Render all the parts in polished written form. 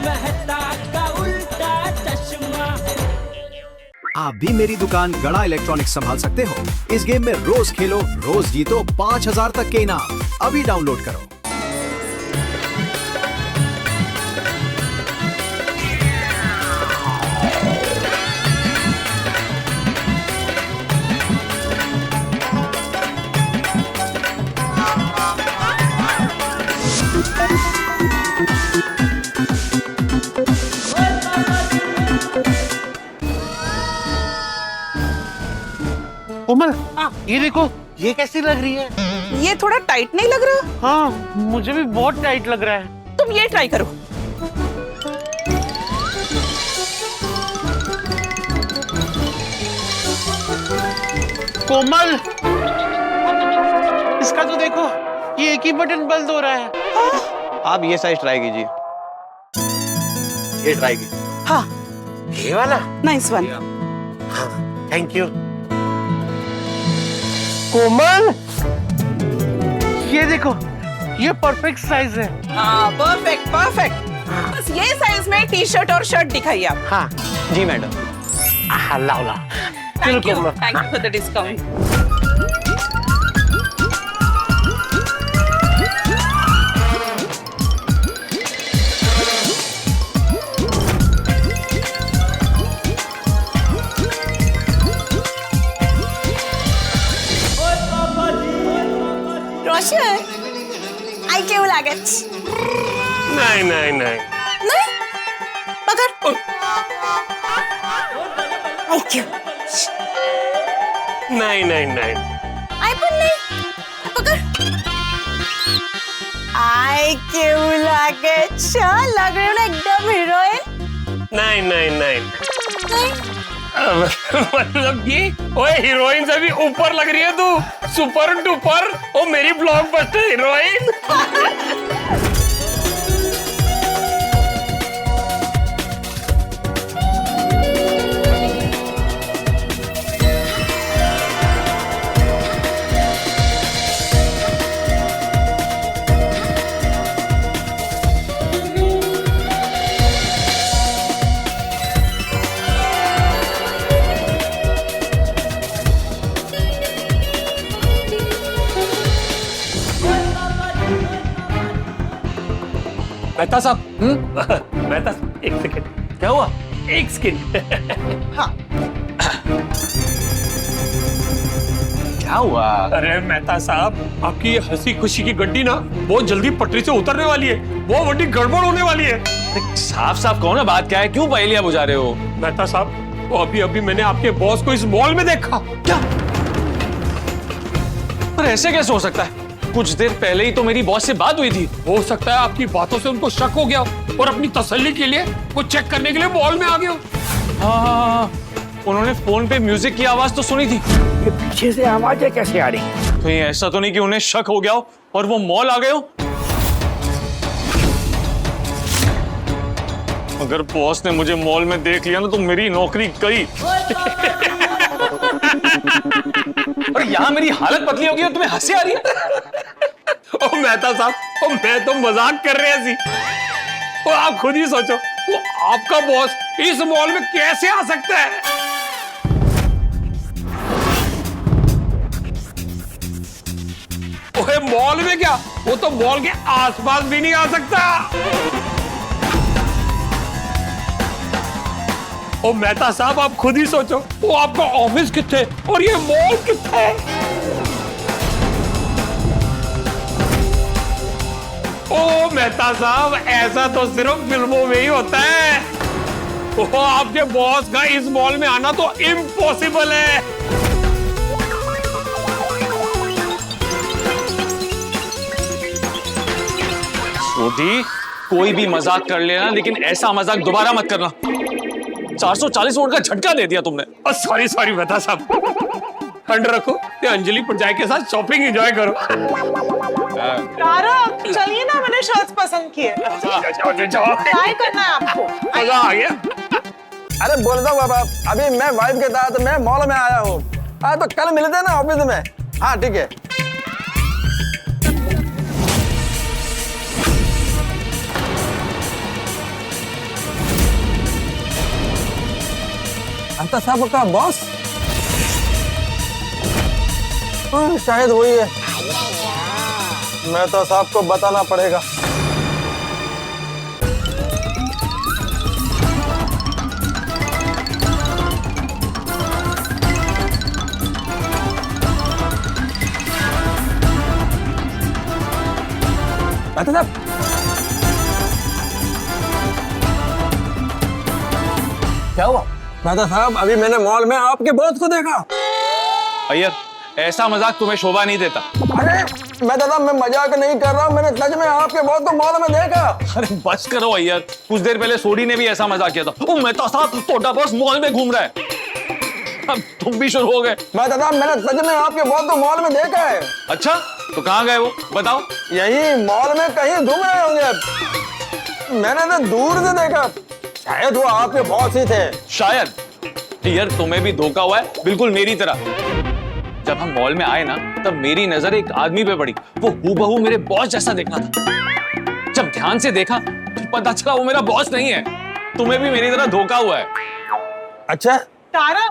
मेहता का उल्टा चश्मा। आप भी मेरी दुकान गड़ा इलेक्ट्रॉनिक्स संभाल सकते हो। इस गेम में रोज खेलो, रोज जीतो 5000 तक के इनाम। अभी डाउनलोड करो। कोमल, ये देखो, ये कैसी लग रही है? ये थोड़ा टाइट नहीं लग रहा? हाँ, मुझे भी बहुत टाइट लग रहा है। तुम ये ट्राई करो। कोमल, इसका तो देखो, ये एक ही बटन बंद हो रहा है। आप ये साइज ट्राई कीजिए। ये ट्राई कीजिए। हाँ, ये वाला? Nice one. Thank you. Komal, ये देखो, ये परफेक्ट साइज है। हाँ, परफेक्ट परफेक्ट। बस ये साइज में टी शर्ट और शर्ट दिखाइए आप। हाँ जी मैडम। लाओ। Thank you for the discount. Roshan, आई केवू लागे? नहीं नहीं नहीं। नहीं पकड़। आई क्यों? नहीं नहीं नहीं। आई पण नहीं पकड़। आई केवू लागे? अच्छा लग रही हो ना एकदम हीरोइन। नहीं नहीं नहीं। नहीं मतलब कि ओए हीरोइन से भी ऊपर लग रही है तू। सुपर डुपर ओ मेरी ब्लॉकबस्टर हीरोइन। मेहता साहब, मेहता एक सेकंड। क्या हुआ? एक सेकंड। हाँ, क्या हुआ? अरे मेहता साहब, आपकी ये हंसी खुशी की गड्डी ना बहुत जल्दी पटरी से उतरने वाली है। वो गड्डी गड़बड़ होने वाली है। साफ साफ कहो ना, बात क्या है? क्यों पहेलियां बुझा रहे हो? मेहता साहब, वो अभी अभी मैंने आपके बॉस को इस मॉल में देखा। क्या? पर ऐसे कैसे हो सकता है? कुछ देर पहले ही तो मेरी बॉस से बात हुई थी। हो सकता है आपकी बातों से उनको शक हो गया और अपनी तसल्ली के लिए वो चेक करने के लिए मॉल में आ गए। हाँ, उन्होंने फोन पे म्यूजिक की आवाज तो सुनी थी। ये पीछे से आवाजें कैसे आ रही? तो ये ऐसा तो नहीं कि उन्हें शक हो गया हो और वो मॉल आ गए हो? अगर बॉस ने मुझे मॉल में देख लिया ना तो मेरी नौकरी गई। और यहाँ मेरी हालत पतली होगी और तुम्हें हंसी आ रही है? ओ मेहता साहब, ओ मैं तो मजाक कर रहे हैं। ओ आप खुद ही सोचो, वो आपका बॉस इस मॉल में कैसे आ सकता है? ओए मॉल में क्या, वो तो मॉल के आसपास भी नहीं आ सकता। ओ मेहता साहब, आप खुद ही सोचो, वो आपका ऑफिस किथे और ये मॉल किथे है? ओ मेहता साहब, ऐसा तो सिर्फ फिल्मों में ही होता है। ओ आपके बॉस का इस मॉल में आना तो इम्पॉसिबल है। सोधी, कोई भी मजाक कर लेना, लेकिन ऐसा मजाक दोबारा मत करना। 440 वोल्ट का झटका दे दिया तुमने। सॉरी सॉरी मेहता साहब, ठंड रखो, ये अंजलि पंचायत के साथ शॉपिंग एंजॉय करो। तारक, चलिए ना, मैंने शर्ट्स पसंद किए। ट्राई करना है आपको। मजा आ गया। अरे बोल दो बाबा, अभी मैं वाइफ के साथ मैं मॉल में आया हूँ। तो कल मिलते हैं ना ऑफिस में। हाँ ठीक है। मेहता साहब का बॉस? शायद वही है। मेहता साहब को बताना पड़ेगा। मेहता साहब, क्या हुआ? मेहता साहब, अभी मैंने मॉल में आपके बॉस को देखा। अय्यर, ऐसा मजाक तुम्हें शोभा नहीं देता। अरे मेहता साहब, मैं मजाक नहीं कर रहा हूँ, मैंने सच में आपके बॉस को मॉल में देखा। अरे बस करो अय्यर, कुछ देर पहले सोडी ने भी ऐसा मजाक किया था। ओ मेहता साहब, तोड़ा बॉस मॉल में घूम रहा है। अब तुम भी शुरू हो गए। मेहता साहब, मैंने सच में आपके बॉस को मॉल में देखा है। अच्छा, तो कहाँ गए वो, बताओ। यही मॉल में कहीं घूम रहे होंगे। मैंने तो दूर से देखा, शायद वो आपके बॉस ही थे। शायद। यार तुम्हें भी धोखा हुआ है, बिल्कुल मेरी तरह। जब हम मॉल में आए ना, तब मेरी नजर एक आदमी पे पड़ी। वो हूबहू मेरे बॉस जैसा दिखा था। जब ध्यान से देखा तो पता चला वो मेरा बॉस नहीं है। तुम्हें भी मेरी तरह धोखा हुआ है। अच्छा, तारा,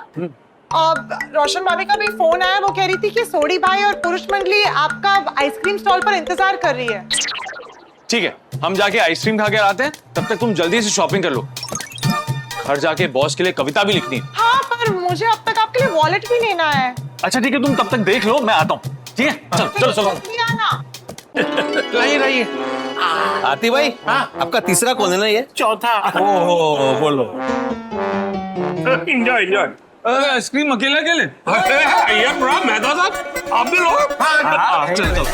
रोशन भाभी का भी फोन आया। वो कह रही थी कि सोडी भाई और पुरुष मंडली आपका आइसक्रीम स्टॉल पर इंतजार कर रही है। ठीक है, हम जाके आइसक्रीम खा के आते हैं। तब तक तुम जल्दी से शॉपिंग कर लो। घर जाके बॉस के लिए कविता भी लिखनी है। हाँ, पर मुझे अब तक आपके लिए वॉलेट भी लेना है। अच्छा ठीक है, तुम तब तक देख लो, मैं आता हूँ। ठीक है, चलो चलो चलो। रहिए। आती भाई, आपका तीसरा कौन है ना ये? चौथा। ओहो, बोलो। Enjoy enjoy. आइसक्रीम अकेले अकेले? अय्यर ब्रा, मेहता साहब, आप भी लो। चलो चलो।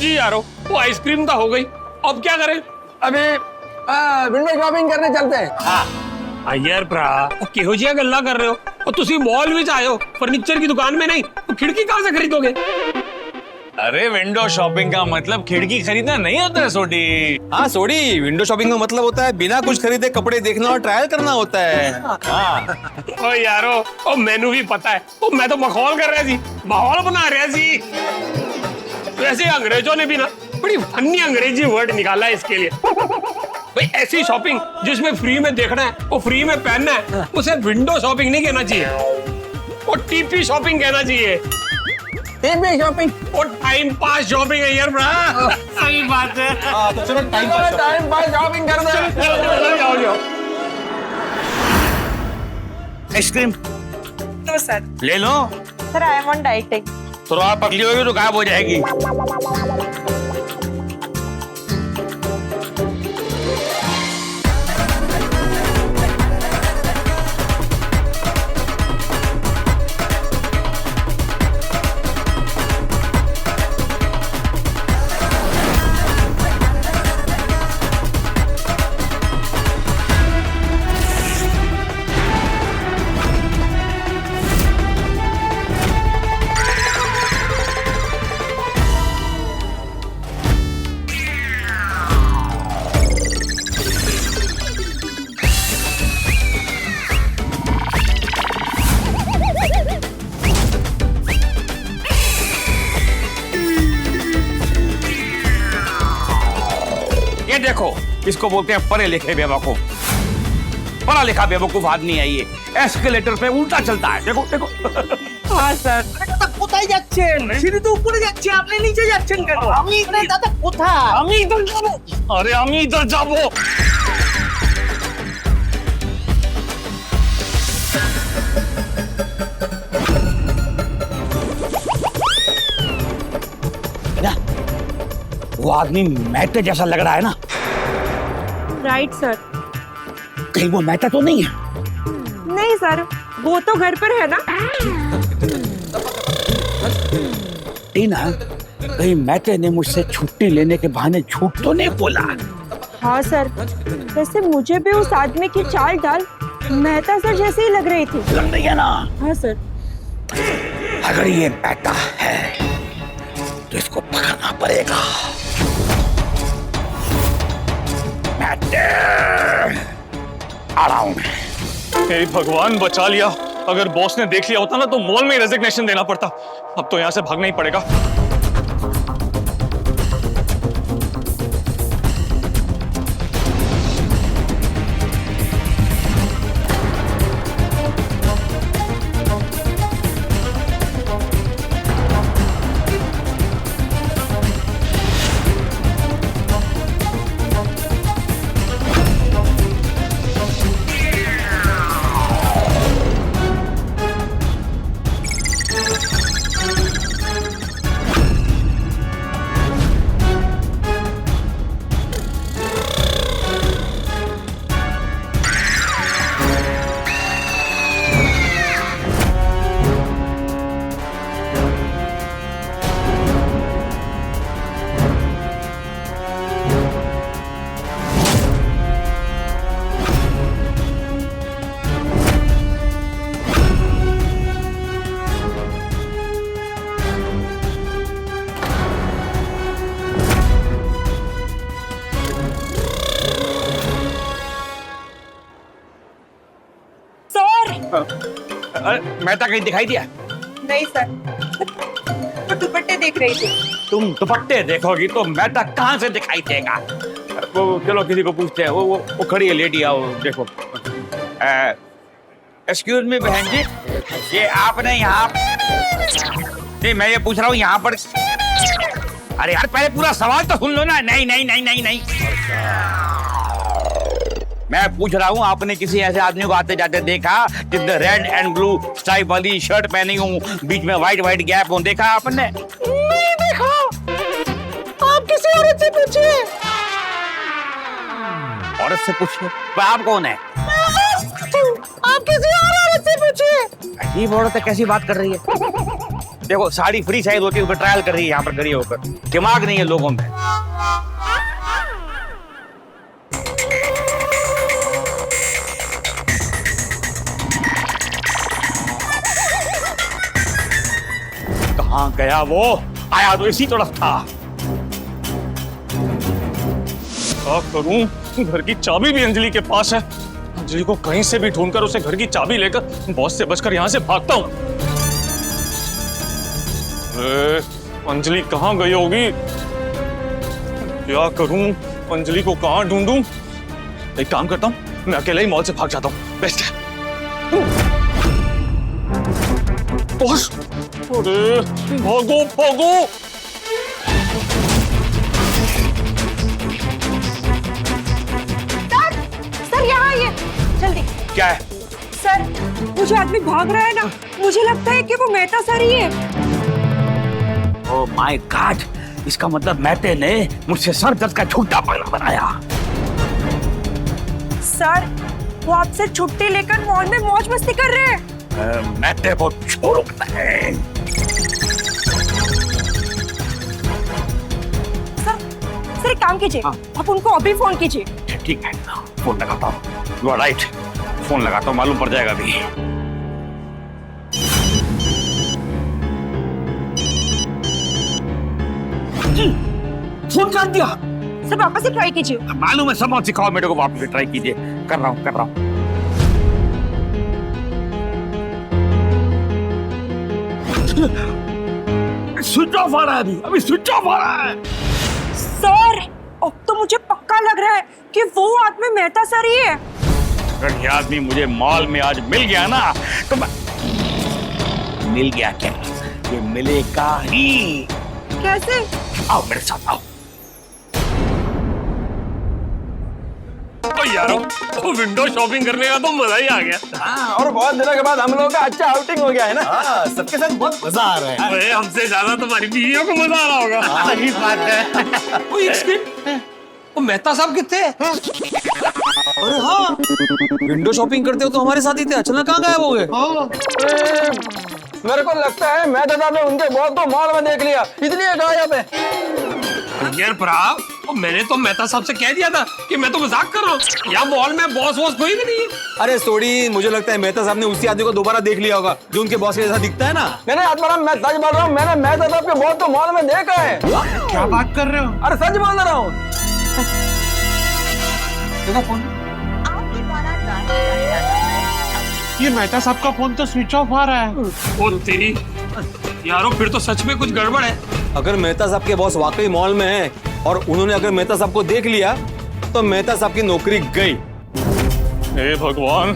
जी यारो, वो आइसक्रीम तो हो गई, अब क्या करें? अभी विंडो शॉपिंग करने चलते हैं। अय्यर भरा, वो किहो जिहा गल्ला कर रहे हो? और तुसी मॉल में आए हो, फर्नीचर की दुकान में नहीं, तो खिड़की कहाँ से खरीदोगे? अरे विंडो शॉपिंग का मतलब खिड़की खरीदना नहीं होता है सोडी। हाँ सोडी, विंडो शॉपिंग का मतलब होता है बिना कुछ खरीदे कपड़े देखना और ट्रायल करना होता है। हाँ। ओ यारो, ओ मैनू भी पता है। ओ मैं तो मखौल कर रहा थी, माहौल बना रहा थी। वैसे अंग्रेजों ने भी ना बड़ी फनी अंग्रेजी वर्ड निकाला है इसके लिए। भाई ऐसी शॉपिंग जिसमें फ्री में देखना है, वो फ्री में पहनना है, उसे विंडो शॉपिंग नहीं कहना चाहिए, वो टीपी शॉपिंग कहना चाहिए। TP shopping? वो टाइम पास शॉपिंग है यार ब्रा। सही बात है। तो चलो टाइम पास शॉपिंग कर दे। जाओ जाओ। आइसक्रीम तो सर ले लो। Sir I am on dieting. तो आप पतली होगी तो गायब हो जाएगी। ये देखो, इसको बोलते हैं पढ़े लिखे बेवकूफ। पढ़ा लिखा बेवकूफ आदमी है ये। एस्केलेटर पे उल्टा चलता है, देखो देखो। हाँ सर। কোথায় যাচ্ছেন? সিঁড়ি তো উপরে যাচ্ছে, আপনি নিচে যাচ্ছেন কেন? আমি এখানে দাদা কোথায়? আমি ইধর যাব। अरे हम इधर जाबो। वो आदमी मैटे जैसा लग रहा है ना? Right sir. कहीं वो मैटा तो नहीं है? नहीं सर, वो तो घर पर है ना। टीना, कहीं मैटे ने मुझसे छुट्टी लेने के बहाने झूठ तो नहीं बोला? हाँ सर, वैसे मुझे भी उस आदमी की चाल डाल मेहता सर जैसे ही लग रही थी। लग रही है ना? हाँ सर। अगर ये मेहता है तो इसको पकड़ना पड़ेगा। मेहते आ रहा हूं मैं। हे भगवान बचा लिया। अगर बॉस ने देख लिया होता ना तो मॉल में रेजिग्नेशन देना पड़ता। अब तो यहाँ से भागना ही पड़ेगा। मेहता कहीं दिखाई दिया? नहीं सर, तो दुपट्टे देख रही थी। तुम दुपट्टे देखोगी तो मेहता कहाँ से दिखाई देगा? वो चलो किसी को पूछते हैं। वो खड़ी है लेडी, आओ देखो। एक्सक्यूज मी बहन जी, ये आपने यहाँ नहीं, मैं ये पूछ रहा हूँ यहाँ पर। अरे यार पहले पूरा सवाल तो सुन लो ना। नहीं नहीं नहीं नहीं नहीं, मैं पूछ रहा हूँ आपने किसी ऐसे आदमी को आते जाते देखा जिसने रेड एंड ब्लू स्ट्राइप वाली शर्ट पहनी हूँ, बीच में व्हाइट व्हाइट गैप हो, देखा आपने? नहीं देखा। आप किसी औरत से पूछिए। औरत से पूछिए? तो आप कौन है? आप किसी और औरत से पूछिए। अजीब औरत है, कैसी बात कर रही है? देखो साड़ी फ्री साइज होती है, ऊपर ट्रायल कर रही है यहाँ पर खड़ी होकर। दिमाग नहीं है लोगों में। कहाँ गया वो? आया तो इसी तरफ था। क्या करूं? घर की चाबी भी अंजलि के पास है। अंजलि को कहीं से भी ढूंढकर उसे घर की चाबी लेकर बॉस से बचकर यहाँ से भागता हूँ। अंजलि कहाँ गई होगी? क्या करूं? अंजलि को कहाँ ढूंढूं? एक काम करता हूँ, मैं अकेले ही मॉल से भाग जाता हूँ, बेस्ट है। बॉस, अरे भागो भागो। सर यहाँ आइए जल्दी। क्या है? सर वो जो आदमी भाग रहा है ना, मुझे लगता है कि वो मेहता सर ही है। ओह माय गॉड, इसका मतलब मेहते ने मुझसे सर दर्द का झूठा पगला बनाया। सर वो आपसे छुट्टी लेकर मॉल में मौज मस्ती कर रहे हैं। मेहते को छोड़ो नहीं। सर एक काम कीजिए, आप उनको अभी फोन कीजिए। ठीक है, फोन लगाता हूँ। यू आर राइट, फोन लगाता हूँ, मालूम पड़ जाएगा अभी। फोन कर दिया। सर वापस से ट्राई कीजिए। मालूम है, सब सिखाओ मेरे को, वापस से ट्राई कीजिए। कर रहा हूँ। स्विच ऑफ आ रहा है अभी स्विच ऑफ आ रहा है। सर अब तो मुझे पक्का लग रहा है कि वो आदमी मेहता सर ही है। अगर ये आदमी मुझे मॉल में आज मिल गया ना तो मिल गया क्या, ये मिलेगा ही। कैसे? आओ मेरे साथ आओ। यार वो विंडो शॉपिंग करने का तो मजा ही आ गया। हाँ, और बहुत दिनों के बाद हम लोगों का अच्छा आउटिंग हो गया है ना। हाँ, सबके साथ बहुत मजा आ रहा है। अरे हमसे ज्यादा तुम्हारी बीवियों को मजा आ रहा होगा। सही बात है। वो मेहता साहब कितने? अरे हाँ, विंडो शॉपिंग करते हो तो हमारे साथ ही थे, अचानक कहाँ गायब हो गए? मेरे को लगता है मैं दादा ने उनके बॉस को मॉल में देख लिया, इसलिए गायब है। यार प्राव, मैंने तो मेहता साहब से कह दिया था कि मैं तो मजाक कर रहा हूँ। यहाँ मॉल में बॉस वॉस कोई भी नहीं है। अरे सोडी, मुझे लगता है मेहता साहब ने उसी आदमी को दोबारा देख लिया होगा जो उनके बॉस के जैसा दिखता है ना। मैंने आत्माराम, मैं सच बोल रहा हूँ, मैंने मेहता साहब के बॉस को मॉल में देखा है। क्या बात कर रहे हो? अरे सच बोल रहा हूँ। देखो फोन। ये मेहता साहब का फोन तो स्विच ऑफ आ रहा है। ओ तेरी यारो, फिर तो सच में कुछ गड़बड़ है। अगर मेहता साहब के बॉस वाकई मॉल में हैं और उन्होंने अगर मेहता साहब को देख लिया तो मेहता साहब की नौकरी गई। हे भगवान,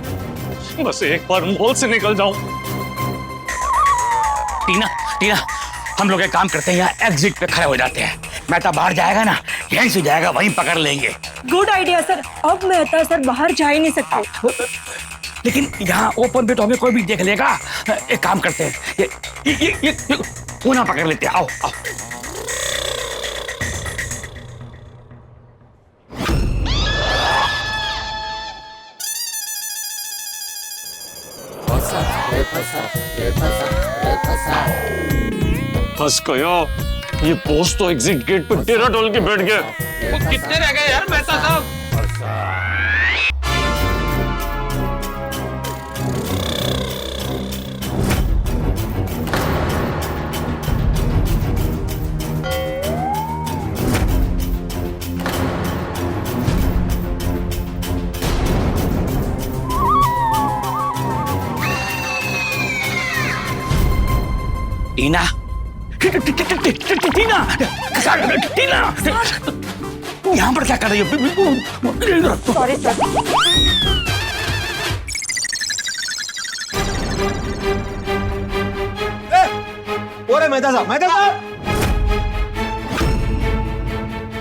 बस एक बार मॉल से निकल जाऊं। टीना, टीना, हम लोग एक काम करते हैं, यहाँ एग्जिट पे खड़े हो जाते हैं। मेहता बाहर जाएगा ना, यहीं से जाएगा, वहीं पकड़ लेंगे। Good idea sir. अब मेहता सर बाहर जा ही नहीं सकते। लेकिन यहाँ ओपन पे तो हमें कोई भी देख लेगा। एक काम करते हैं, ये कोना पकड़ लेते हैं। आओ आओ। फंस गया। ये बॉस तो एग्जिट गेट पे डेरा डोल के बैठ गया। वो कितने रह गए यार मेहता साहब? टीना, टीना, टीना, यहाँ पर क्या कर रही हो? Sorry sir. ओरे मेहता साहब, मेहता साहब,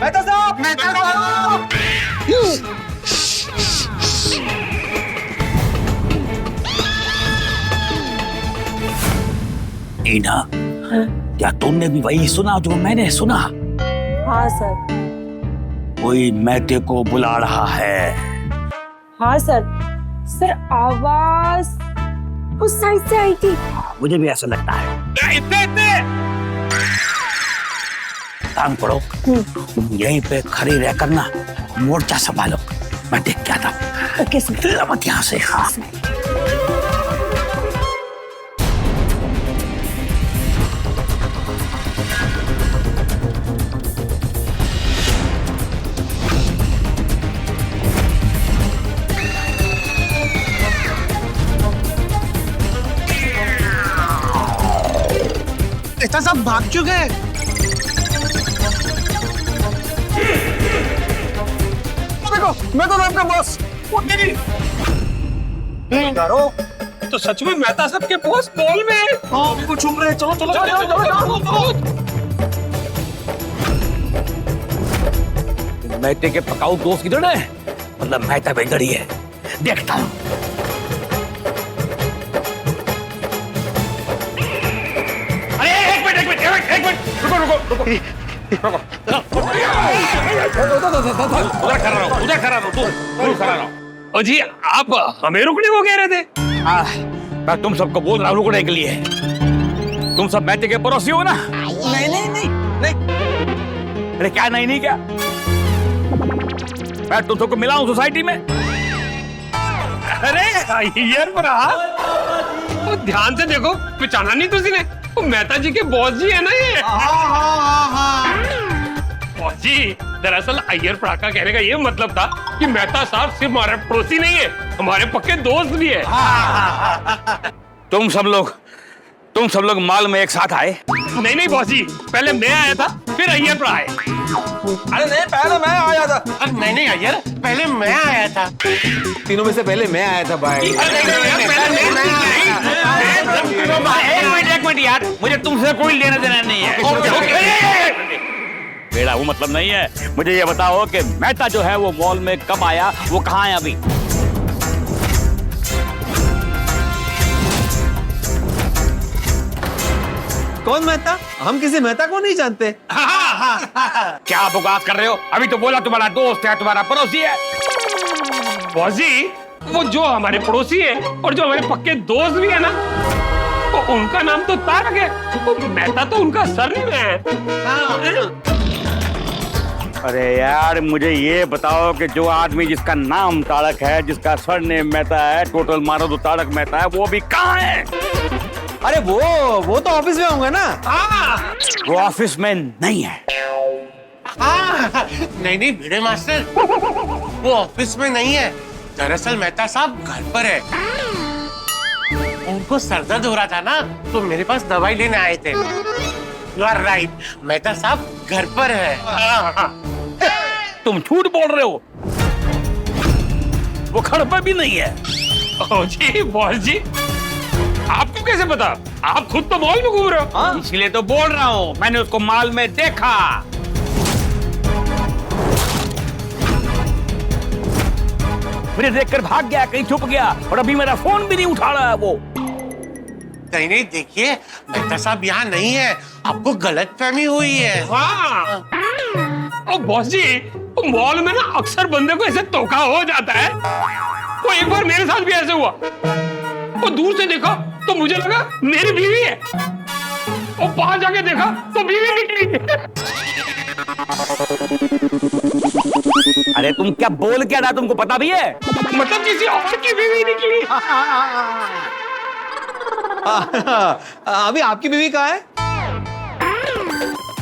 मेहता साहब, मेहता साहब। टीना, क्या तुमने भी वही सुना जो मैंने सुना? हाँ सर। कोई मेहते को बुला रहा है। हाँ सर। सर आवाज उस साइड से आई थी। मुझे भी ऐसा लगता है। इतने काम करो, तुम यहीं पे खड़ी रह करना, मोर्चा संभालो, मैं देख क्या था। Okay sir. मत यहाँ से। हाँ मेहता साहब भाग चुके हैं। देखो, मैं तो आपका बॉस। तो सच में मेहता साहब के बॉस मॉल में है। हाँ, बिल्कुल छुप रहे हैं। चलो चलो चलो। मेहते के पकाऊ दोस्त किधर है? मतलब मेहता बेंगड़ी है, देखता हूँ। अरे एक मिनट, रुको। उधर खड़ा रहो। ओ जी, आप हमें रुकने को कह रहे थे? मैं तुम सबको बोल रहा हूँ रुकने के लिए। तुम सब मेहते के पड़ोसी हो ना? नहीं। अरे क्या नहीं क्या? मैं तुम सबको मिला हूँ सोसाइटी में। अरे यार तो ध्यान से देखो, पहचाना नहीं तुझी ने? वो मेहता जी के बॉस जी है ना ये। बॉस जी, दरअसल अय्यर पड़ाका कहने का ये मतलब था कि मेहता साहब सिर्फ हमारे पड़ोसी नहीं है, हमारे पक्के दोस्त भी है। तुम सब लोग मॉल में एक साथ आए? नहीं बॉस जी, पहले मैं आया था, फिर अय्यर पड़ा आए। अरे नहीं, पहले मैं आया था। नहीं अय्यर, पहले मैं आया था। तीनों में से पहले मैं आया था भाई। एक मिनट यार, मुझे तुमसे कोई लेना देना नहीं है। मेरा वो मतलब नहीं है। मुझे ये बताओ कि मेहता जो है वो मॉल में कब आया, वो कहाँ है अभी? कौन मेहता? हम किसी मेहता को नहीं जानते। क्या बकवास कर रहे हो? अभी तो बोला तुम्हारा दोस्त है, तुम्हारा पड़ोसी है। बॉस जी, वो जो हमारे पड़ोसी है और जो हमारे पक्के दोस्त भी है ना, तो उनका नाम तो तारक है। तो मेहता तो उनका सरनेम है। अरे यार मुझे ये बताओ कि जो आदमी जिसका नाम तारक है, जिसका सरनेम मेहता है, टोटल मारो तो तारक मेहता है, वो भी कहाँ है? अरे वो तो ऑफिस में होंगे ना। वो ऑफिस में नहीं है। नहीं भिड़े मास्टर, वो ऑफिस में नहीं है। दरअसल मेहता साहब घर पर है। उनको सर दर्द हो रहा था ना, तो मेरे पास दवाई लेने आए थे। यू आर राइट, मेहता साहब घर पर है। तुम झूठ बोल रहे हो, वो घर पर भी नहीं है। ओ जी बॉस जी, आपको कैसे पता? आप खुद तो मॉल में घूम रहे हो। इसलिए तो बोल रहा हूँ, मैंने उसको मॉल में देखा। मुझे देखकर भाग गया, कहीं छुप गया, और अभी मेरा फोन भी नहीं उठा रहा है वो। नहीं देखिए, मेहता साहब यहाँ नहीं है, आपको गलतफहमी हुई है। हाँ। ओ बॉस जी, मॉल में ना अक्सर बंदे को ऐसे धोखा हो जाता है। वो एक बार मेरे साथ भी ऐसे हुआ। वो दूर से देखा तो मुझे लगा मेरी बीवी है, और पास जाके देखा तो बीवी निकली। अरे तुम क्या बोल क्या रहा, तुमको पता भी है? मतलब किसी और की बीवी निकली। अभी आपकी बीवी कहाँ है?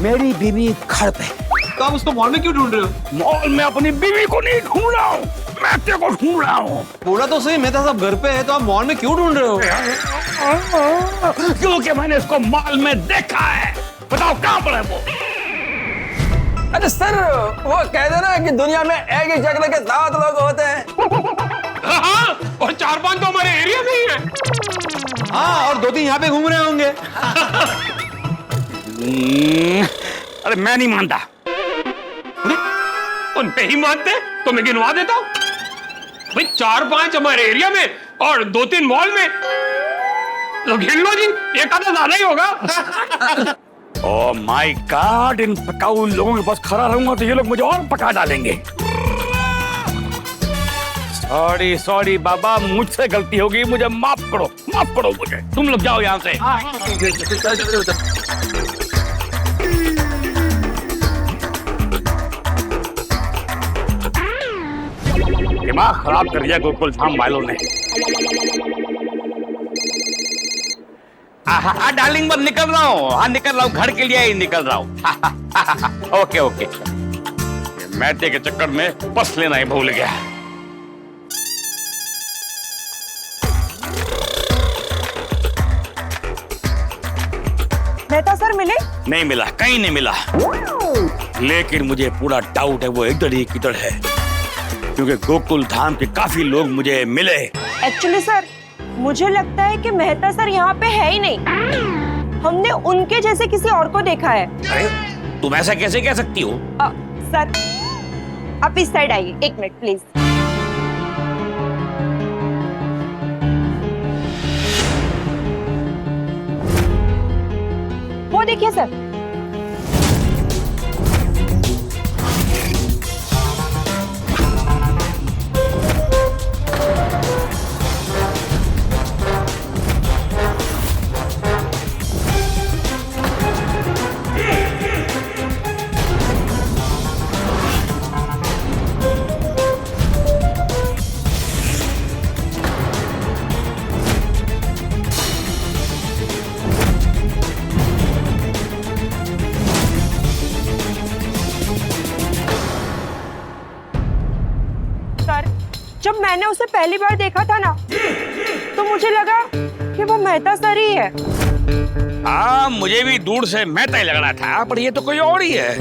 मेरी बीवी घर पे। तो आप उसको मॉल में क्यों ढूंढ रहे हो? मॉल में अपनी बीवी को नहीं ढूंढ रहा हूँ, मैं तेरे को ढूंढ रहा हूँ। बोला तो सही, मेहता साहब घर पे है, तो आप मॉल में क्यों ढूंढ रहे हो? क्योंकि मैंने उसको मॉल में देखा है। बताओ कहाँ पर है वो? अरे सर, वो कहते ना कि दुनिया में एक ही शक्ल के 7 लोग होते हैं। हाँ, और 4-5 तो हमारे एरिया में ही है। हाँ, और 2-3 यहाँ पे घूम रहे होंगे। अरे मैं नहीं मानता। और नहीं मानते तो मैं गिनवा देता हूँ भाई। 4-5 हमारे एरिया में और 2-3 मॉल में, तो गिन लो जी, एक आधा ज्यादा ही होगा। ओह माय गॉड, इन पकाऊ लोगों के पास खड़ा रहूंगा तो ये लोग मुझे और पका डालेंगे। सॉरी बाबा, मुझसे गलती हो गई, मुझे माफ करो मुझे। तुम लोग जाओ यहाँ से। दिमाग खराब कर दिया गोकुल धाम वालों ने। हाँ डार्लिंग, बस निकल रहा हूँ। हाँ निकल रहा हूँ, घर के लिए ही निकल रहा हूँ। ओके। मैटे के चक्कर में बस लेना ही भूल गया। मेहता सर मिले? नहीं मिला, कहीं नहीं मिला। लेकिन मुझे पूरा डाउट है वो इधर ही किधर है, क्योंकि गोकुल धाम के काफी लोग मुझे मिले। एक्चुअली सर, मुझे लगता है कि मेहता सर यहाँ पे है ही नहीं। हमने उनके जैसे किसी और को देखा है। अरे तुम ऐसा कैसे कह सकती हो? सर आप इस साइड आइए, 1 मिनट प्लीज। वो देखिए सर। जब मैंने उसे पहली बार देखा था ना, तो मुझे लगा कि वो मेहता सर ही है। हाँ, मुझे भी दूर से मेहता ही लग रहा था, पर ये तो कोई और ही है।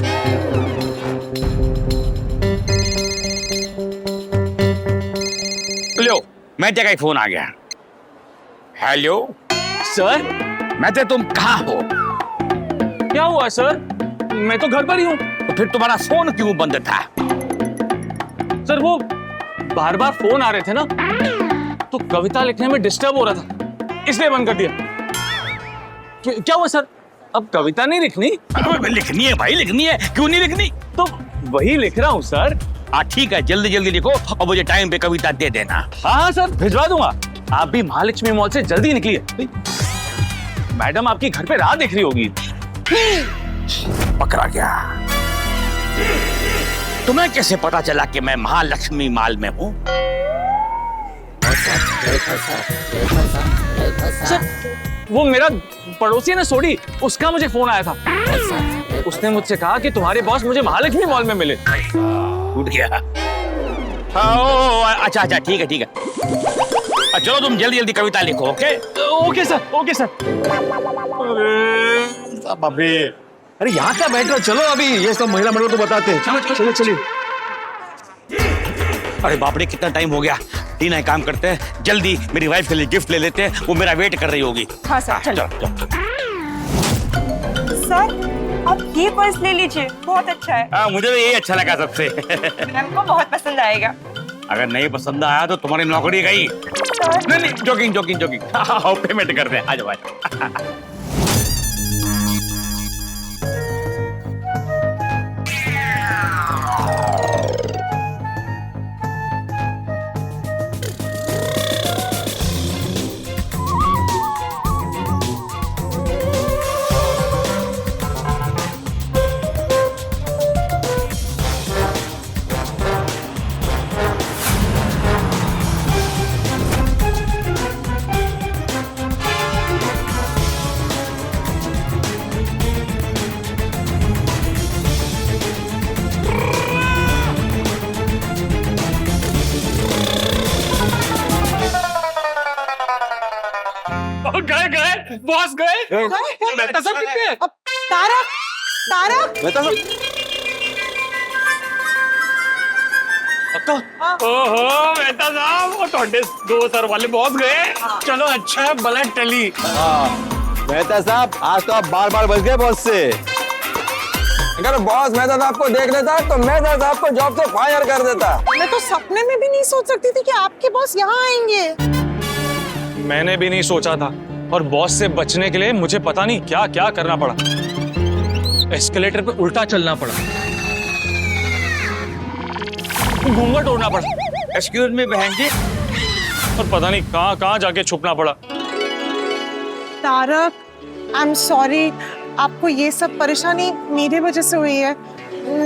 लो, मेहता का ही फोन आ गया। हेलो सर, मेहता, तुम कहाँ हो? क्या हुआ सर? मैं तो घर पर ही हूँ। तो फिर तुम्हारा फोन क्यों बंद था? सर वो बार बार फोन आ रहे थे ना, तो कविता लिखने में डिस्टर्ब हो रहा था, इसलिए बंद कर दिया। क्या हुआ सर? अब कविता नहीं लिखनी? लिखनी है भाई, लिखनी है। क्यों नहीं लिखनी? तो वही लिख रहा हूँ सर। हाँ ठीक है, जल्दी जल्दी लिखो और मुझे टाइम पे कविता दे देना। हाँ सर, भिजवा दूंगा। आप भी महालक्ष्मी मॉल से जल्दी निकलिए। मैडम आपकी घर पे राह देख रही होगी। पकड़ा गया। तुम्हें कैसे पता चला कि मैं महालक्ष्मी माल में हूँ? वो मेरा पड़ोसी है ना सोडी, उसका मुझे फोन आया था। उसने मुझसे कहा कि तुम्हारे बॉस मुझे महालक्ष्मी मॉल में मिले। टूट गया। अच्छा अच्छा, ठीक है ठीक है। चलो तुम जल्दी जल्दी कविता लिखो। Okay okay sir, okay sir. अरे यहाँ क्या बैठ रहे हो? चलो अभी ये सब महिला मंडल को बताते हैं। चलो चलिए। अरे बाप रे, कितना टाइम हो गया। टीना एक काम करते हैं, जल्दी मेरी वाइफ के लिए गिफ्ट ले लेते हैं, वो मेरा वेट कर रही होगी। हाँ सर, चलो। सर आप ये पर्स ले लीजिए, बहुत अच्छा है। मुझे तो यही अच्छा लगा सबसे। मैम को बहुत पसंद आएगा। अगर नहीं पसंद आया तो तुम्हारी नौकरी गई। नहीं, जोकिंग जोकिंग जोकिंग। पेमेंट कर दे। आ जाओ। गए बॉस गए। मेहता साहब कितने हैं? तारक, तारक, मेहता साहब। ओहो मेहता साहब, वो तोड़े दो सर वाले बॉस गए। चलो अच्छा है, भला टली। मेहता साहब, आज तो आप बार बच गए बॉस से। अगर बॉस मेहता साहब को देख लेता तो मेहता साहब को जॉब से फायर कर देता। मैं तो सपने में भी नहीं सोच सकती थी कि आपके बॉस यहाँ आएंगे। मैंने भी नहीं सोचा था, और बॉस से बचने के लिए मुझे पता नहीं क्या क्या करना पड़ा। एस्केलेटर पे उल्टा चलना पड़ा, घूंघट ओढ़ना पड़ा, एक्सक्यूज मी बहन जी, और पता नहीं कहाँ कहाँ जाके छुपना पड़ा। तारक, आई एम सॉरी, आपको ये सब परेशानी मेरे वजह से हुई है।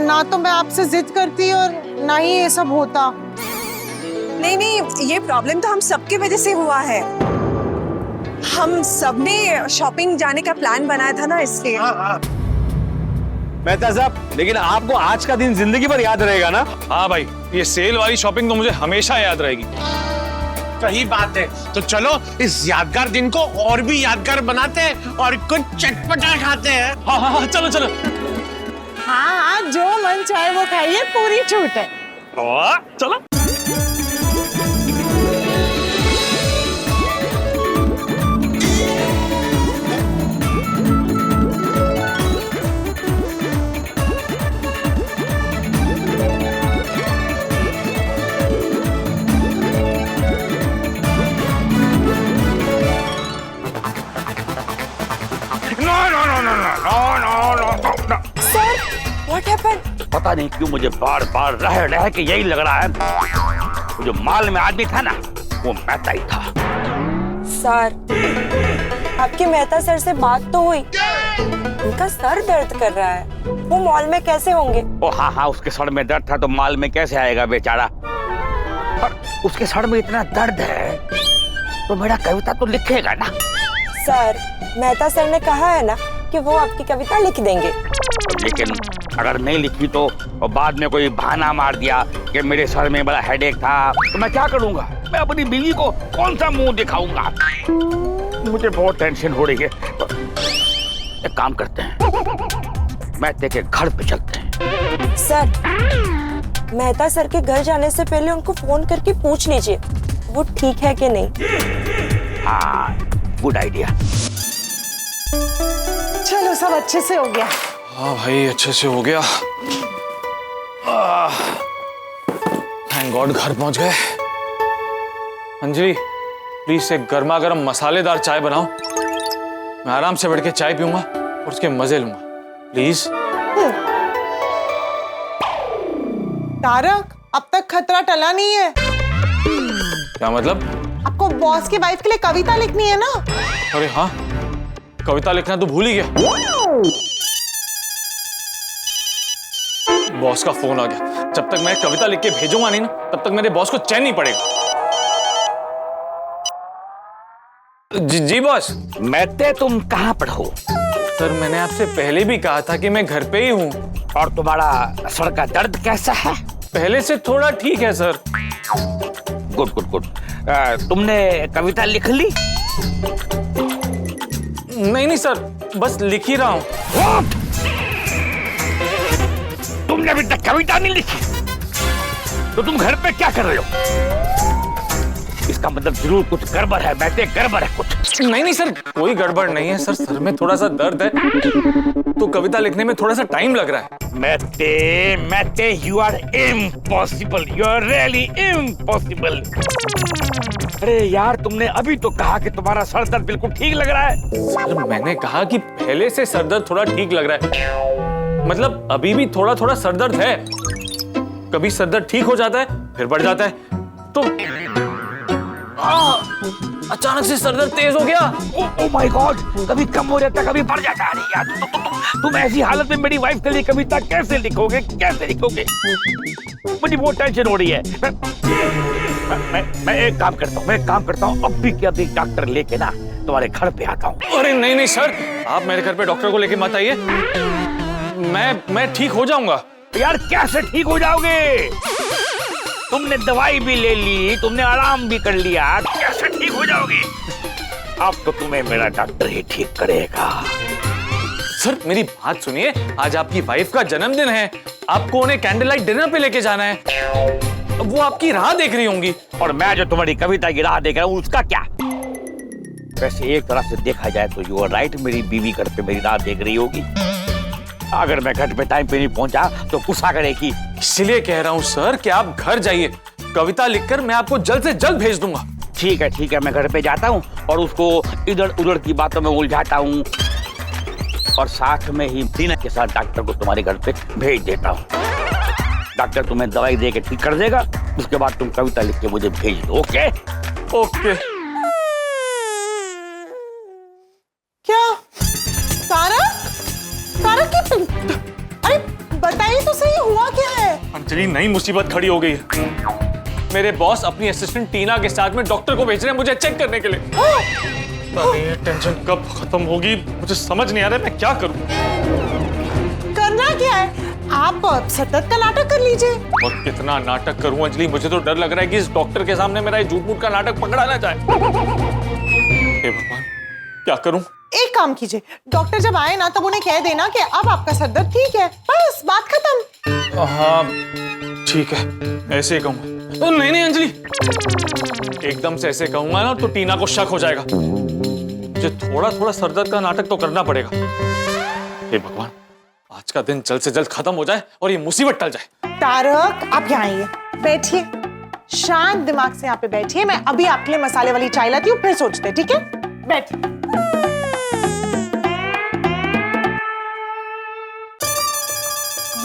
ना तो मैं आपसे जिद करती और ना ही ये सब होता। नहीं नहीं, ये प्रॉब्लम तो हम सबकी वजह से हुआ है। हम सबने शॉपिंग जाने का प्लान बनाया था ना, इसलिए। मेहता साहब, लेकिन आपको आज का दिन जिंदगी भर याद रहेगा ना? हाँ भाई, ये सेल वाली शॉपिंग तो मुझे हमेशा याद रहेगी। सही बात है। तो चलो इस यादगार दिन को और भी यादगार बनाते हैं और कुछ चटपटा खाते हैं। हाँ हाँ हाँ, चलो चलो। हाँ, जो मन चाहे वो खाइए, पूरी छूट है। चलो। Sir, what happened? पता नहीं क्यों मुझे बार बार रह के यही लग रहा है, वो जो माल में आदमी था ना, वो मेहता ही था। सर, आपके मेहता सर से बात तो हुई, उनका सर दर्द कर रहा है, वो मॉल में कैसे होंगे? ओ हाँ हाँ, उसके सर में दर्द था तो माल में कैसे आएगा बेचारा। और उसके सर में इतना दर्द है तो मेरा कविता तो लिखेगा ना। सर, मेहता सर ने कहा है ना कि वो आपकी कविता लिख देंगे। लेकिन अगर नहीं लिखी तो और बाद में कोई बहाना मार दिया कि मेरे सर में बड़ा हेडेक था, तो मैं क्या करूंगा? मैं अपनी बीवी को कौन सा मुंह दिखाऊंगा? मुझे बहुत टेंशन हो रही है। तो एक काम करते हैं, मेहते के घर पे चलते हैं। सर, मेहता सर के घर जाने से पहले उनको फोन करके पूछ लीजिए वो ठीक है कि नहीं। हाँ, गुड आइडिया। चलो, सब अच्छे से हो गया। हाँ भाई, अच्छे से हो गया। थैंक गॉड घर पहुंच गए। अंजलि, प्लीज एक गर्मा गर्म मसालेदार चाय बनाओ। मैं आराम से बैठ के चाय पीऊंगा और उसके मजे लूंगा, प्लीज। तारक, अब तक खतरा टला नहीं है। क्या मतलब? आपको बॉस की वाइफ के लिए कविता लिखनी है ना? अरे हाँ, कविता लिखना तो भूल ही गया। बॉस का फोन आ गया, जब तक मैं कविता लिख के भेजूंगा नहीं ना, तब तक मेरे बॉस को चैन नहीं पड़ेगा। जी बॉस। मैते तुम कहाँ पर हो? सर मैंने आपसे पहले भी कहा था कि मैं घर पे ही हूँ। और तुम्हारा सर का दर्द कैसा है? पहले से थोड़ा ठीक है सर। Good good good. तुमने कविता लिख ली? नहीं सर, बस लिख ही रहा हूँ। तुमने अभी तक कविता नहीं लिखी? तो तुम घर पे क्या कर रहे हो? इसका मतलब जरूर कुछ गड़बड़ है, मैते गड़बड़ है कुछ। नहीं सर, कोई गड़बड़ नहीं है सर। सर में थोड़ा सा दर्द है, तो कविता लिखने में थोड़ा सा टाइम लग रहा है। Mate you are impossible, you are really impossible. अरे यार, तुमने अभी तो कहा कि तुम्हारा सर दर्द बिल्कुल ठीक लग रहा है। सर मैंने कहा कि पहले से सर दर्द थोड़ा ठीक लग रहा है, मतलब अभी भी थोड़ा थोड़ा सर दर्द है। कभी सर दर्द ठीक हो जाता है, फिर बढ़ जाता है। तो अचानक से सर दर्द तेज हो गया। ओह माय गॉड, कभी कम हो जाता है, कभी बढ़ जाता है। अरे यार, तुम ऐसी हालत में मेरी वाइफ के लिए कविता कैसे लिखोगे? मुझे बहुत टेंशन हो रही है। मैं एक काम करता हूँ, अभी के अभी डॉक्टर लेके ना तुम्हारे घर पे आता हूँ। अरे नहीं सर, आप मेरे घर पे डॉक्टर को लेके मत आइए। मैं ठीक हो जाऊंगा। यार कैसे ठीक हो जाओगे? तुमने दवाई भी ले ली, तुमने आराम भी कर लिया, कैसे ठीक हो जाओगे? अब तो तुम्हें मेरा डॉक्टर ही ठीक करेगा। सर मेरी बात सुनिए, आज आपकी वाइफ का जन्मदिन है, आपको उन्हें कैंडल लाइट डिनर पे लेके जाना है। वो आपकी राह देख रही होंगी। और मैं जो तुम्हारी कविता की राह देख रहा हूँ, उसका क्या? वैसे एक तरह से देखा जाए तो यू आर राइट, मेरी बीवी घर पे मेरी राह देख रही होगी। अगर मैं घर पे टाइम पे नहीं पहुंचा तो गुस्सा करेगी। इसलिए कह रहा हूँ सर कि आप घर जाइए, कविता लिखकर मैं आपको जल्द से जल्द भेज दूंगा। ठीक है, मैं घर पे जाता हूँ और उसको इधर उधर की बातों में उलझाता हूँ, और साथ में ही टीना के साथ डॉक्टर को तुम्हारे घर पे भेज देता हूँ। डॉक्टर तुम्हें दवाई दे के ठीक कर देगा, उसके बाद तुम कविता लिख के मुझे भेज दो। ओके? क्या सारा की अरे बताइए तो सही, हुआ क्या है? अंजलि, नई मुसीबत खड़ी हो गई है। मेरे बॉस अपनी असिस्टेंट टीना के साथ में डॉक्टर को भेज रहे हैं मुझे चेक करने के लिए। ये टेंशन कब खत्म होगी मुझे समझ नहीं आ रहा है, मैं क्या करूं? करना क्या है, आप सतत का नाटक कर लीजिए। और कितना नाटक करूं अंजलि, मुझे तो डर लग रहा है कि इस डॉक्टर के सामने मेरा झूठ मूठ का नाटक पकड़ा ना जाए। हे भगवान, क्या करूं? एक काम कीजिए, डॉक्टर जब आए ना तब उन्हें कह देना कि अब आपका सर दर्द ठीक है, बस बात खत्म। हाँ ठीक है, ऐसे ही कहूंगा। तो नहीं अंजलि, एकदम से ऐसे कहूंगा ना तो टीना को शक हो जाएगा। मुझे थोड़ा थोड़ा सर दर्द का नाटक तो करना पड़ेगा। हे भगवान, आज का दिन जल्द से जल्द खत्म हो जाए और ये मुसीबत टल जाए। तारक, आप यहाँ आइए, बैठिए, शांत दिमाग से यहाँ पे बैठिए। मैं अभी आपके लिए मसाले वाली चाय लाती हूँ, फिर सोचते, ठीक है? बैठिए।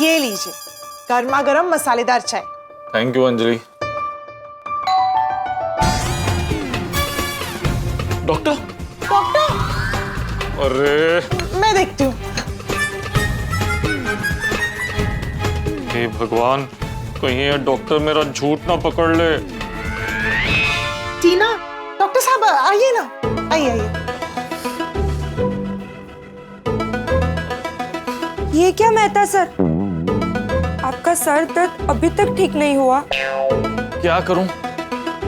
ये लीजिए गर्मा गर्म मसालेदार चाय। Thank you Anjali. डॉक्टर? अरे मैं देखती हूँ। हे भगवान, कहीं ये डॉक्टर मेरा झूठ ना पकड़ ले। टीना, डॉक्टर साहब आइए ना, आइए। ये क्या मेहता सर, आपका सर दर्द अभी तक ठीक नहीं हुआ? क्या करूं,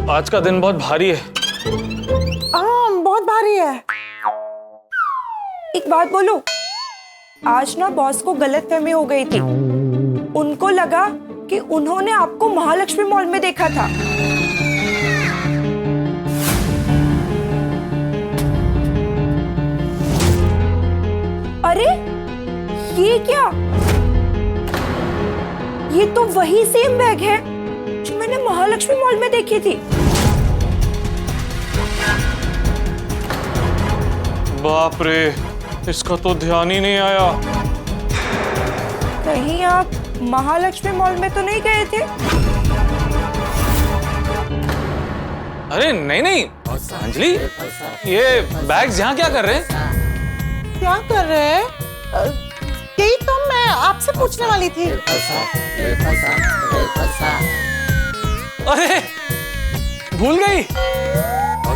आज का दिन बहुत भारी है। बहुत भारी है। एक बात बोलूं, आज ना बॉस को गलतफहमी हो गई थी। उनको लगा कि उन्होंने आपको महालक्ष्मी मॉल में देखा था। अरे ये क्या, ये तो वही सेम बैग है जो मैंने महालक्ष्मी मॉल में देखी थी। बाप रे, इसका तो ध्यान ही नहीं आया। कहीं आप महालक्ष्मी मॉल में तो नहीं गए थे? अरे नहीं अंजलि, ये बैग्स यहाँ क्या कर रहे हैं? क्या कर रहे हैं? यही तो मैं मैं आपसे पूछने वाली थी। अरे भूल गई,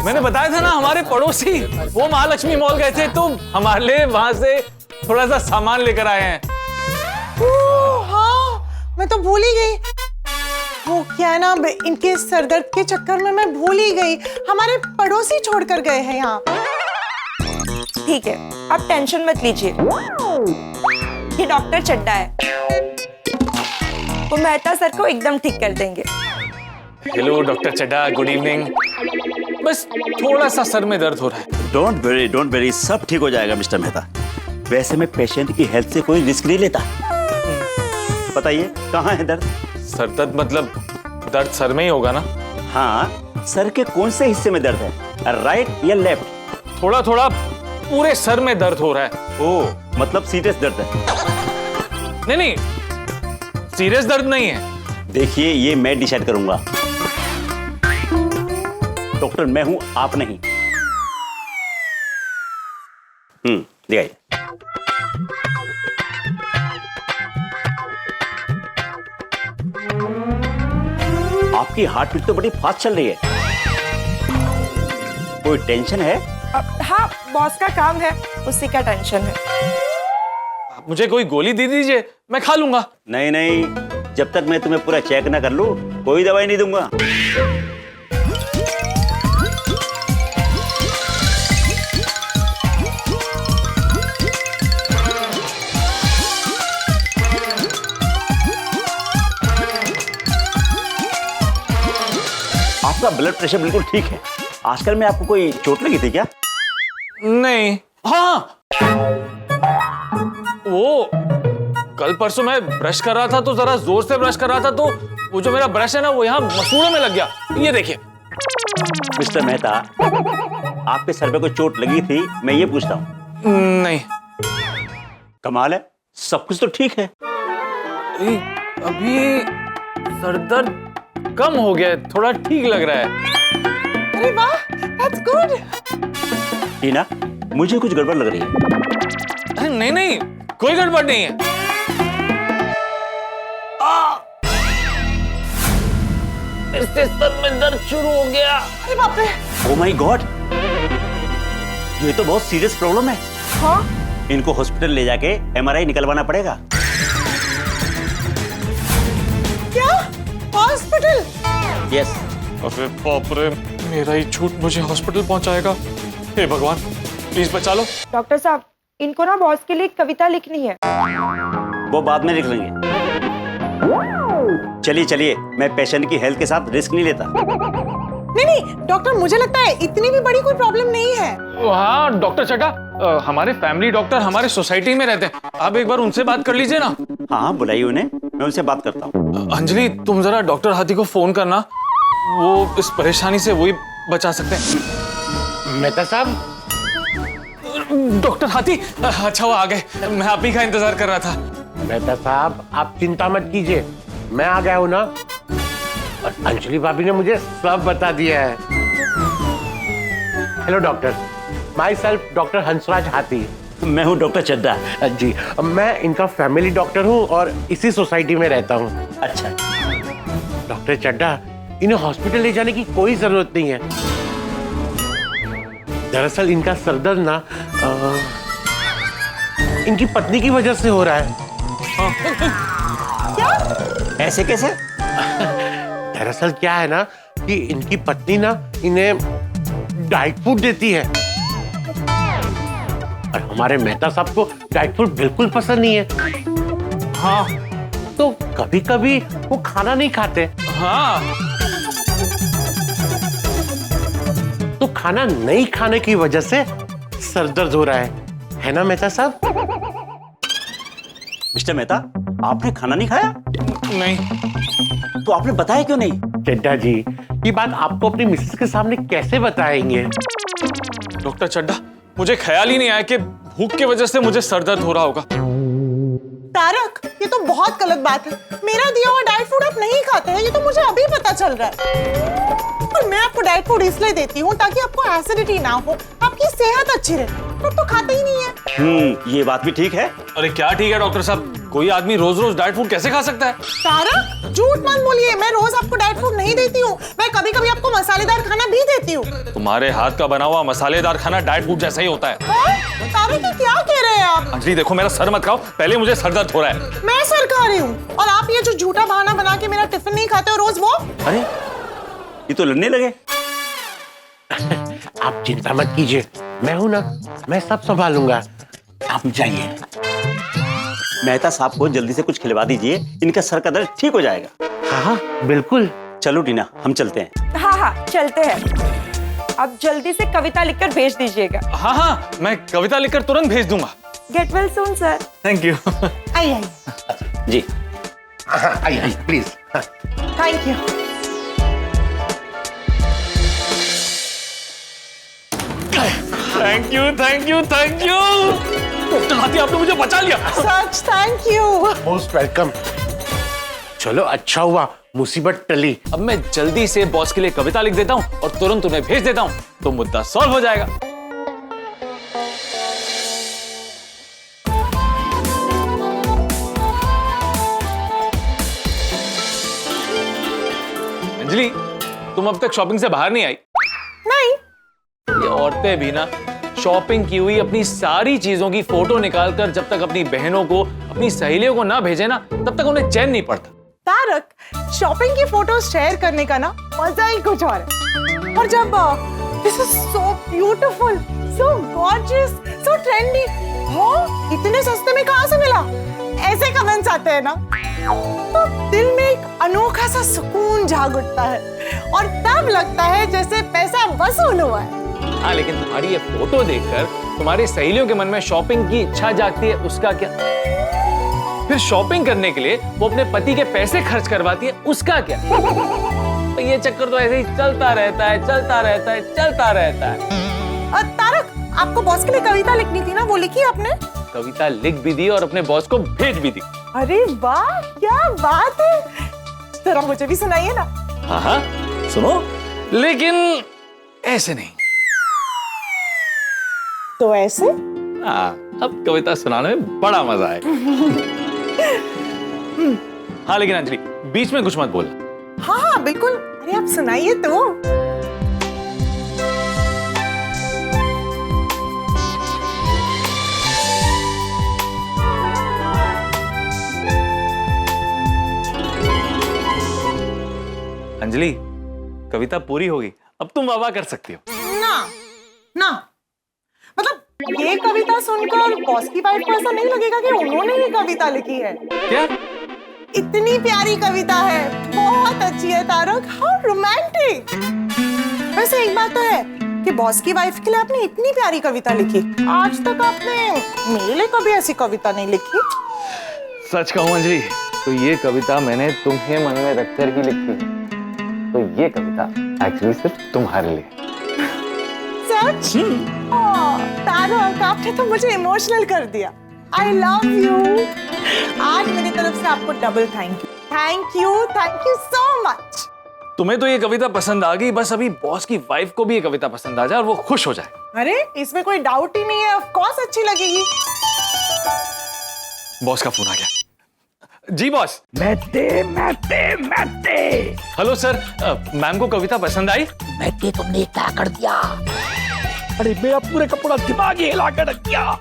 मैंने बताया था ना हमारे पड़ोसी वो महालक्ष्मी मॉल गए थे, तो हमारे लिए वहां से थोड़ा सा सामान लेकर आए हैं। हाँ, मैं तो भूल ही गई। वो क्या है ना, इनके सरदर्द के चक्कर में मैं भूल ही गई। हमारे पड़ोसी छोड़कर गए हैं यहाँ। ठीक है, आप टेंशन मत लीजिए, ये डॉक्टर चड्डा है, वो मेहता सर को एकदम ठीक कर देंगे। हेलो डॉक्टर चड्डा, गुड इवनिंग। बस थोड़ा सा सर में दर्द हो रहा है। डोंट वेरी, सब ठीक हो जाएगा मिस्टर मेहता। वैसे मैं पेशेंट की हेल्थ से कोई रिस्क नहीं लेता। बताइए कहाँ है दर्द? सर दर्द मतलब दर्द सर में ही होगा ना? हाँ, सर के कौन से हिस्से में दर्द है, राइट या लेफ्ट? थोड़ा थोड़ा पूरे सर में दर्द हो रहा है। ओह, मतलब सीरियस दर्द है? नहीं, सीरियस दर्द नहीं है। देखिए, ये मैं डिसाइड करूंगा। डॉक्टर मैं हूं, आप नहीं। दिखाइए। आपकी हार्ट बीट तो बड़ी फास्ट चल रही है, कोई टेंशन है? हाँ, बॉस का काम है, उसी का टेंशन है। मुझे कोई गोली दे दीजिए, मैं खा लूंगा। नहीं, जब तक मैं तुम्हें पूरा चेक ना कर लूं, कोई दवाई नहीं दूंगा। आपका ब्लड प्रेशर बिल्कुल ठीक है। आजकल में आपको कोई चोट लगी थी क्या? नहीं। हाँ, वो कल परसों मैं ब्रश कर रहा था, तो जरा जोर से ब्रश कर रहा था, तो वो जो मेरा ब्रश है ना, वो यहाँ मसूड़ों में लग गया। ये देखिए। मिस्टर मेहता, आपके सर पे कोई चोट लगी थी, मैं ये पूछता हूँ। नहीं। कमाल है, सब कुछ तो ठीक है। अभी सर दर्द कम हो गया है, थोड़ा ठीक लग रहा है। अरे वाह, that's good। टीना, मुझे कुछ गड़बड़ लग रही है। नहीं, कोई गड़बड़ नहीं है। इससे सर में दर्द शुरू हो गया। अरे बाप रे। ओह माय गॉड, ये तो बहुत सीरियस प्रॉब्लम है। हाँ? इनको हॉस्पिटल ले जाके MRI निकलवाना पड़ेगा। क्या? हॉस्पिटल? यस। अरे बाप रे, मेरा ही झूठ मुझे हॉस्पिटल पहुंचाएगा। हे भगवान, प्लीज बचा लो। डॉक्टर साहब, इनको ना बॉस के लिए एक कविता लिखनी है। वो बाद में लिख लेंगे। चलिए, मैं पेशेंट की हेल्थ के साथ रिस्क नहीं लेता। नहीं, डॉक्टर, मुझे लगता है इतनी भी बड़ी कोई प्रॉब्लम नहीं है। हाँ डॉक्टर चड्डा, हमारे फैमिली डॉक्टर हमारे सोसाइटी में रहते हैं, आप एक बार उनसे बात कर लीजिए ना। हाँ, बुलाइए उन्हें, मैं उनसे बात करता हूँ। अंजलि, तुम जरा डॉक्टर हाथी को फोन करना, वो इस परेशानी से वही बचा सकते हैं। मेहता साहब। डॉक्टर हाथी, अच्छा वो आ गए, मैं आप ही का इंतजार कर रहा था। मेहता साहब, आप चिंता मत कीजिए, मैं आ गया हूं ना, और अंजलि भाभी ने मुझे सब बता दिया है। Hello doctor, my self doctor Hansraj हाथी। मैं हूँ डॉक्टर चड्डा। जी, मैं इनका फैमिली डॉक्टर हूँ और इसी सोसाइटी में रहता हूँ। अच्छा। डॉक्टर चड्डा, इन्हें हॉस्पिटल ले जाने की कोई जरूरत नहीं है। दरअसल इनका सरदर्द ना इनकी पत्नी की वजह से हो रहा है। क्या? ऐसे कैसे? दरअसल क्या है ना कि इनकी पत्नी ना इन्हें डाइट फूड देती है, और हमारे मेहता साहब को डाइट फूड बिल्कुल पसंद नहीं है। हाँ, तो कभी कभी वो खाना नहीं खाते। हाँ, तो खाना नहीं खाने की वजह से सर दर्द हो रहा है ना मेहता साहब? मिस्टर मेहता, आपने खाना नहीं खाया? नहीं। तो आपने बताया क्यों नहीं? चड्डा जी, ये बात आपको अपनी मिसेस के सामने कैसे बताएंगे? डॉक्टर चड्डा, मुझे ख्याल ही नहीं आया कि भूख की वजह से मुझे सर दर्द हो रहा होगा। तारक, ये तो बहुत गलत बात है। मेरा दिया हुआ डाइट फूड आप नहीं खाते हैं, ये तो मुझे अभी पता चल रहा है। और मैं आपको डाइट फूड इसलिए देती हूँ ताकि आपको एसिडिटी ना हो, आपकी सेहत अच्छी रहे। तो खाते ही नहीं है। ये बात भी ठीक है। अरे क्या ठीक है डॉक्टर साहब, कोई आदमी रोज रोज डाइट फूड कैसे खा सकता है? तारक झूठ मत बोलिए, मैं रोज आपको डाइट फूड नहीं देती हूँ, मैं कभी कभी आपको मसालेदार खाना भी देती हूँ। तुम्हारे हाथ का बना हुआ मसालेदार खाना डाइट फूड जैसा ही होता है। तारक ये क्या कह रहे हैं आप? अंजलि देखो, मेरा सर मत खाओ, पहले मुझे सर दर्द हो रहा है। मैं सर खा रही हूँ और आप ये जो झूठा बहाना बना के मेरा टिफिन नहीं खाते हो रोज, वो अरे ये तो लड़ने लगे। आप चिंता मत कीजिए, मैं हूं ना, मैं सब संभालूंगा। आप जाइए, मेहता साहब को जल्दी से कुछ खिलवा दीजिए, इनका सर का दर्द ठीक हो जाएगा। हाँ हाँ बिल्कुल। चलो टीना, हम चलते हैं। हाँ हाँ चलते हैं। आप जल्दी से कविता लिखकर भेज दीजिएगा। हाँ हाँ, मैं कविता लिखकर तुरंत भेज दूंगा। Get well soon sir. Thank you. आइए जी आइए please. Thank you. Thank you thank you thank you. Doctor आपने मुझे बचा लिया। सच थैंक यू। Most welcome. चलो अच्छा हुआ, मुसीबत टली। अब मैं जल्दी से बॉस के लिए कविता लिख देता हूँ और तुरंत उन्हें भेज देता हूँ, तो मुद्दा सॉल्व हो जाएगा। अंजलि, तुम अब तक शॉपिंग से बाहर नहीं आई? नहीं। ये औरतें भी ना शॉपिंग की हुई अपनी सारी चीजों की फोटो निकालकर जब तक अपनी बहनों को, अपनी सहेलियों को ना भेजे ना, तब तक उन्हें चैन नहीं पड़ता। तारक, शॉपिंग की फोटो शेयर करने का ना मजा ही कुछ और है। और जब this is so beautiful, so gorgeous, so trendy, हो इतने सस्ते में कहाँ से मिला, ऐसे कमेंट्स आते हैं ना, तो दिल में एक अनोखा सा सुकून जाग उठता है और तब लगता है जैसे पैसा वसूल हुआ है। हाँ, लेकिन तुम्हारी ये फोटो देखकर तुम्हारी सहेलियों के मन में शॉपिंग की इच्छा जागती है, उसका क्या? फिर शॉपिंग करने के लिए वो अपने पति के पैसे खर्च करवाती है, उसका क्या? तो ये चक्कर तो ऐसे ही चलता रहता है, चलता रहता है, चलता रहता है। तारक, आपको बॉस के लिए कविता लिखनी थी ना, वो लिखी आपने? कविता लिख भी दी और अपने बॉस को भेज भी दी। अरे वाह, क्या बात है, जरा मुझे भी सुनाइए ना। हाँ हाँ सुनो, लेकिन ऐसे नहीं। तो ऐसे? हाँ, अब कविता सुनाने में बड़ा मजा है। हाँ लेकिन अंजलि, बीच में कुछ मत बोल। हाँ हाँ बिल्कुल, अरे आप सुनाइए तो। अंजलि, कविता पूरी होगी, अब तुम वाह कर सकती हो। ना ना, मतलब ये कविता सुनकर बॉस की वाइफ को ऐसा नहीं लगेगा कि उन्होंने ही कविता लिखी है। क्या? इतनी प्यारी कविता है, बहुत अच्छी है तारक, हाउ रोमांटिक। वैसे एक बात तो है कि बॉस की वाइफ के लिए आपने इतनी प्यारी कविता लिखी, आज तक आपने मेरे लिए कभी ऐसी कविता नहीं लिखी। सच कहूं अंजलि, तो ये कविता मैंने तुम्हें मन में रखकर ही लिखी, तो ये कविता एक्चुअली सिर्फ तुम्हारे लिए। सच? तारक, आपने तो मुझे इमोशनल कर दिया। I love you। आज मेरी तरफ से आपको double thank you so much। तुम्हें तो ये कविता पसंद आ गई, बस अभी बॉस की वाइफ को भी ये कविता पसंद आ जाए और वो खुश हो जाए। अरे इसमें कोई डाउट ही नहीं है, ऑफ कोर्स अच्छी लगेगी। बॉस का फोन आ गया। जी बॉस। मैते मैते मैते। हेलो सर, मैम को कविता पसंद आई? मैते, तुमने क्या कर दिया? अरे मेरा पूरे का पूरा दिमाग ही हिला कर रख दिया।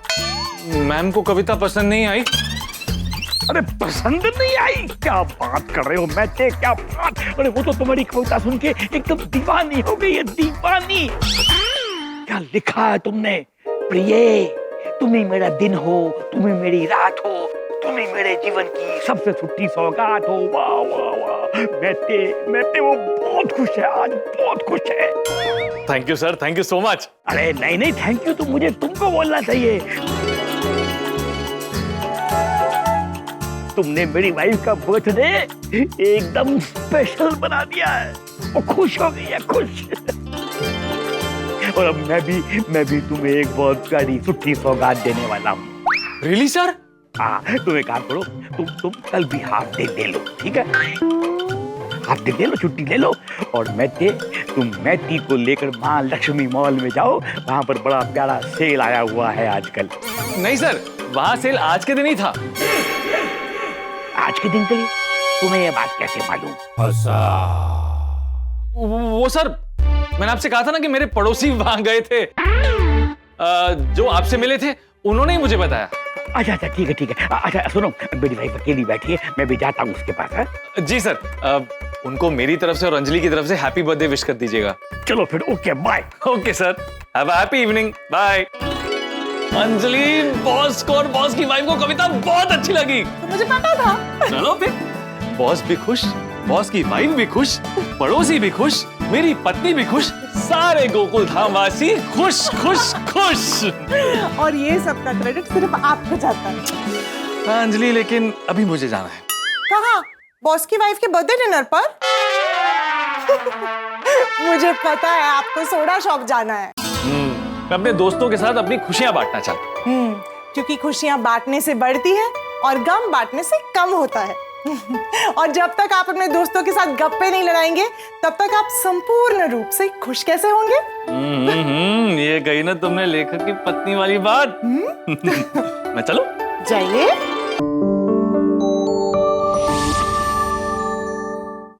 मैम को कविता पसंद नहीं आई? अरे पसंद नहीं आई? क्या बात कर रहे हो मैते, क्या बात? अरे वो तो तुम्हारी कविता सुन के एकदम दीवानी हो गई है, दीवानी। क्या लिखा है तुमने? प्रिय, तुम ही मेरा दिन हो, तुम ही मेरी रात हो, तुम ही मेरे जीवन की सबसे छुट्टी सौगात हो। वाह वाह वाह। मैते मैते वो बहुत खुश है, आज बहुत खुश है। Thank you sir, thank you so much. अरे नहीं नहीं, थैंक यू तो मुझे तुमको बोलना चाहिए। तुमने मेरी वाइफ का बर्थडे एकदम स्पेशल बना दिया है, वो खुश हो गई है, खुश। और अब मैं भी तुम्हें एक बहुत प्यारी छुट्टी सौगात देने वाला हूँ। Really sir? हाँ, तुम एक काम करो, तुम कल भी हाफ डे ले लो, ठीक है? हाफ डे ले लो, छुट्टी ले लो, और तुम मैती को लेकर माँ लक्ष्मी मॉल में जाओ, वहाँ पर बड़ा प्यारा सेल आया हुआ है आजकल। नहीं सर, वहाँ सेल आज के दिन ही था। आज के दिन के लिए तुम्हें ये बात कैसे मालूम? वो सर, मैंने आपसे कहा था ना कि मेरे पड़ोसी वहां गए थे, जो आपसे मिले थे, उन्होंने ही मुझे बताया। अच्छा अच्छा, ठीक है ठीक है। अच्छा सुनो, मेरी वाइफ अकेली बैठी है, मैं भी जाता हूँ उसके पास। है जी सर, उनको मेरी तरफ से और अंजलि की तरफ से हैप्पी बर्थडे विश कर दीजिएगा। चलो फिर, okay bye. Okay sir, have a happy evening, bye. Anjali, boss को और बॉस की वाइफ को कविता बहुत अच्छी लगी। तो मुझे पता था। चलो फिर, बॉस भी खुश, बॉस की वाइफ भी खुश, पड़ोसी भी खुश, मेरी पत्नी भी खुश, सारे गोकुल धाम वासी खुश खुश खुश। और ये सब का क्रेडिट सिर्फ आपको जाता है। हाँ अंजलि, लेकिन अभी मुझे जाना है। कहाँ? बॉस की वाइफ के बर्थडे डिनर पर? मुझे पता है आपको सोडा शॉप जाना है। मैं अपने दोस्तों के साथ अपनी खुशियां बांटना चाहता हूँ। क्योंकि खुशियां बांटने से बढ़ती है और गम बांटने से कम होता है। और जब तक आप अपने दोस्तों के साथ गप्पे नहीं लड़ाएंगे, तब तक आप संपूर्ण रूप से खुश कैसे होंगे? ये कही ना तुमने लेखक की पत्नी वाली बात। मैं चलूं? जाइए।